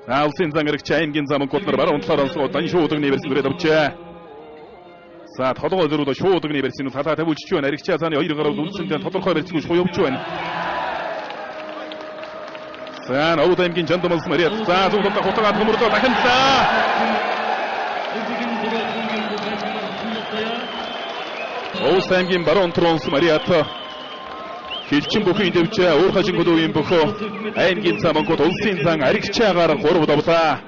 Улсын зан эрэгч аймгийн зам онкод нар баруун талаар онцгой шуудаг нэмэрсэн дүрээд авчээ. За толгой дөрөв шуудаг нэмэрсэн талаа тавьж байна. Эрэгч цааны 2 гаруй үлдсэндээ тодорхой барьцгүй шуявж байна. За Өвд аймгийн Жандамс Мариат за зүгт хутгаад хөмөрлөө дахинлаа. Өвд аймгийн баруун тронс Мариат Хилчин бүхэн дэвчээ өөр хажингуудын бөхөө аймгийн зам онкод улсын зан аригчаагаар 3 давлаа.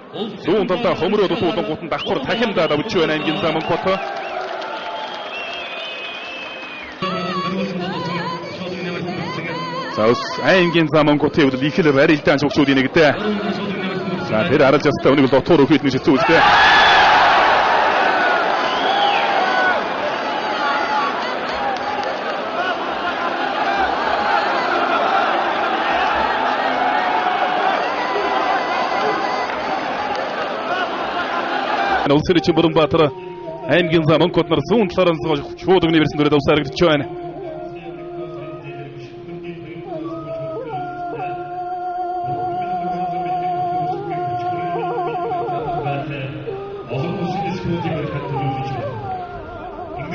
Зүүн талдаа хөмрөө дутуулан гутан давхар дахиндаа давж байна аймгийн зам онкод. За аймгийн зам онкодын хувьд их л барилдаан шугшуудын нэгдээ. За тэр харалж ястаа өнийг дотор өгөхөд нэг хэцүү үстэй. Улсын эч Бүрэнбаатар аймгийн зам онкод нар зүүн талаас шуудаг нэрсэн дүрээд усаарагдж байна.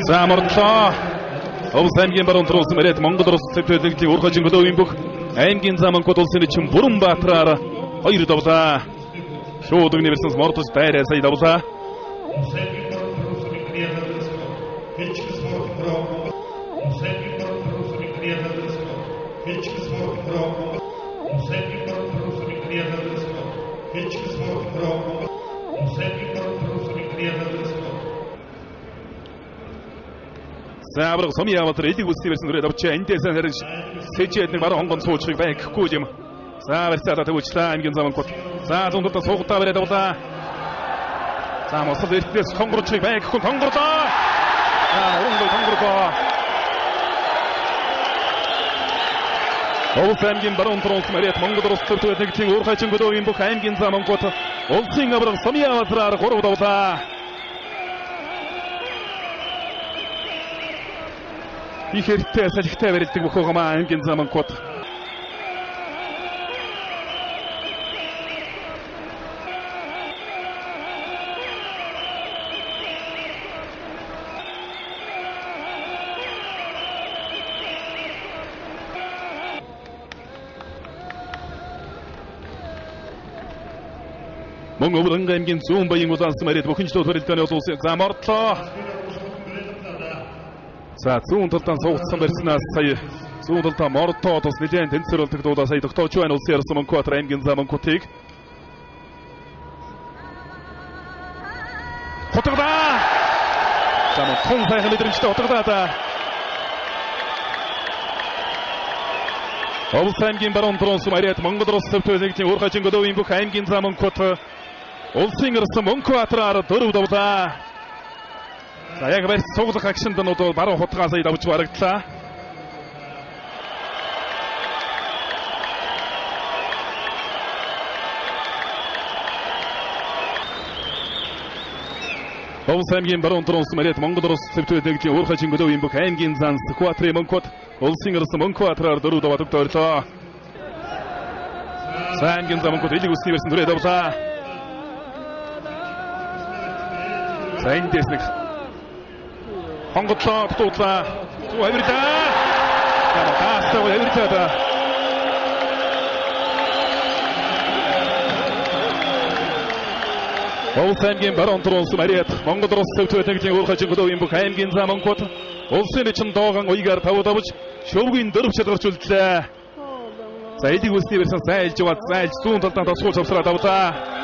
За мордлоо. Өвд аймгийн баруун тронс Мариат Монгол Улс төлөвлөлтийн өөр хажингуудын бүх аймгийн зам онкод улсын эч Бүрэнбаатараар 2 давлаа. Шуудаг нэрсэн мордос дайраа сая давлаа. За авраг Сомьяавтар элиг үсний версэн дүрээд авчаа. Эндээсэн харин сэжээд нэг баруун хонгон суучихыг байхгүй юм. За барьцаалаа тавьчлаа аймгийн зам онкод. За зүүндээ суугатаа бариад авлаа. За мосол эртнээс тонгорчиг байхгүй тонгорлоо. За урангой тонгорлоо. Өвд аймгийн баруун тронс Мариат Монгол Улс төлөвлөлтийн өөр хажингуудын бүх аймгийн зам онкод улсын авраг Сомьяавтараар 3 давлаа. Их хэрэгтэй салхитай барилдаг бөхөө гамаа аймгийн зам онкод. Монгол аймгийн зүүн баян улаанс Мариат бүхэнчлөө барилдааны улсын зам ордлоо. За зүүн талдаа суугдсан барьснаас сая зүүн талдаа мордоо тус нэлээд тэнцвэр болдог дуудаа сая тогтоож байна улсын ярсан Монкватар аймгийн зам онкотыг. Хотгодаа. За тун сайхан мэдрэмжтэй хотгодаа. Өвд аймгийн баруун тронс Мариат Монгол Улс төлөвлөлтийн өөр хажингуудын бүх аймгийн зам онкот улсын ярсан Монкватараар 4 давлаа. За яг барьц цуглах акшнд нь баруун хутгаа сая давж барагдлаа. Өвд аймгийн баруун тронс Мариат Монгол Улс төлөвлөлтийн өөр хажингуудын бүх аймгийн зан Монкватарын Монкот улсын ярсан Монкватараар 4 даваад өгдөрлөө. За аймгийн зам онкод элиг үсний версэн дүрээд давлаа. За эндээс нэг хонгодлоо дуудлаа. Зүг авирлаа. Таасаа авирлаа. Өвд аймгийн баруун тронс Мариат Монгол Улс төлөвлөлтийн өөр хажингуудын бүх аймгийн зам онкод улсын эчин доогон уйгаар тавж шөвгийн 4 шалгарч үлдлээ. За элиг үсний версэн зайлж яваад зайлж зүүн талдаа тосгол завсраа давлаа.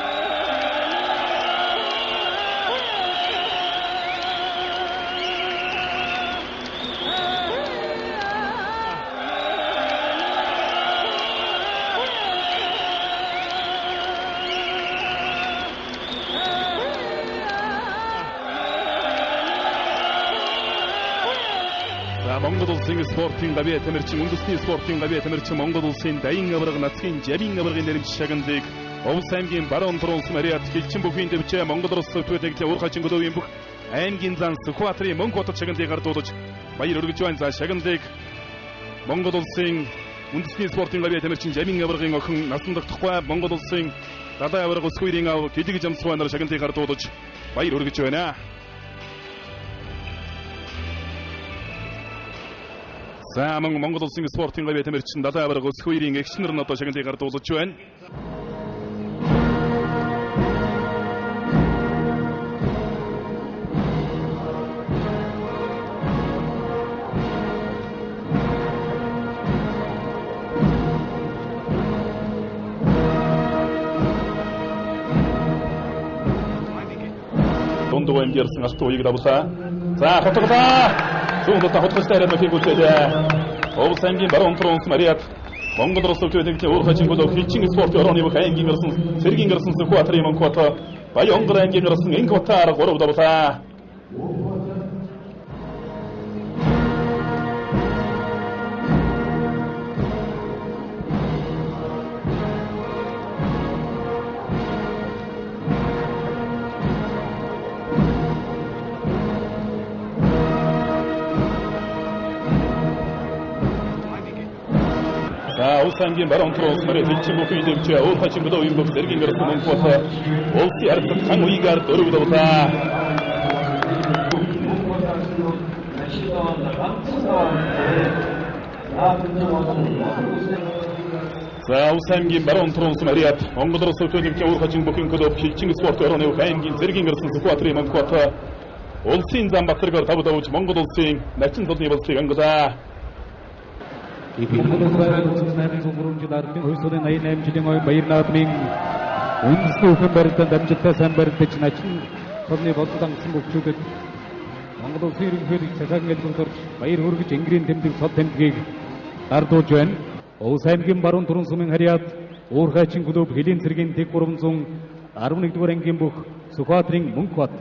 Монгол Улсын спортын гавьяа тамирчин үндэсний спортын гавьяа тамирчин Монгол Улсын дайин авраг нацгийн жавийн аврагын нэрмж шагналыг Өвд аймгийн баруун тронс Мариат Хилчин бүхийн дэвчээ Монгол Улс төлөвлөлтийн өөр хажингуудын бүх аймгийн зан Монкватарын Монкватар шагналыг гардуулж баяр өргөж байна. За шагналыг Монгол Улсын үндэсний спортын гавьяа тамирчин жавийн аврагын охин насан дах тухай Монгол Улсын Дадаа аварга Усхуйрийн ав гэлэг жамсванаар шагналтыг дуудаж баяр хүргэж байна. За Монгол улсын спортын гавь тэмэрчин Дадаа аварга Усхуйрийн эгчнэр нь одоо шагналтыг дуудаж байна. Дундуу эмгэрсэн алт уийг давлаа. За хотголоо. Зүүндээ хотголтой хараад мөхийг Овс аймгийн баруун тронс Мариат Монгол улс төвчдийн өөр хажингууд хилчин спорт орооны бүх аймгийн ирсэн Сэргийн ирсэн Сүхбаатарын Монкото Баянгол аймгийн ирсэн Инкотаар 3 давлаа. Овс аймгийн баруун тронс Мариат хилчин бүх дэвчээ өөр хажингууд өөр бүх Сэргийн ирсэн Монкото Овсын ард хан уйгаар 4 давлаа. За Овс аймгийн баруун тронс Мариат Монгол улс төвчдийн өөр хажин бүхэн клуб хилчин спорт орооны аймгийн Сэргийн ирсэн Сүхбаатарын Монкото улсын зам батлагаар тавдавж Монгол улсын начин цолны болцыг ангилаа. Найрын зөвгөрөмжид ардын хойсолын 88 жилийн ой баяр наадмын үндэсний өхөн барилдаанд амжилттай сайн барилдаж начин цолны болцод хангасан бүгчүүдэд Монгол улсын ерөнхийлөг цахаан гэлбэрт баяр хүргэж Ингрийн тэмдэг цол тэмдгийг дардуулж байна. Овс аймгийн баруун түрэн сумын харьяат уурхайчин клуб Хөлийн цэргийн дэг 311 дугаар ангийн бүх Сүхбаатарын Мөнхбат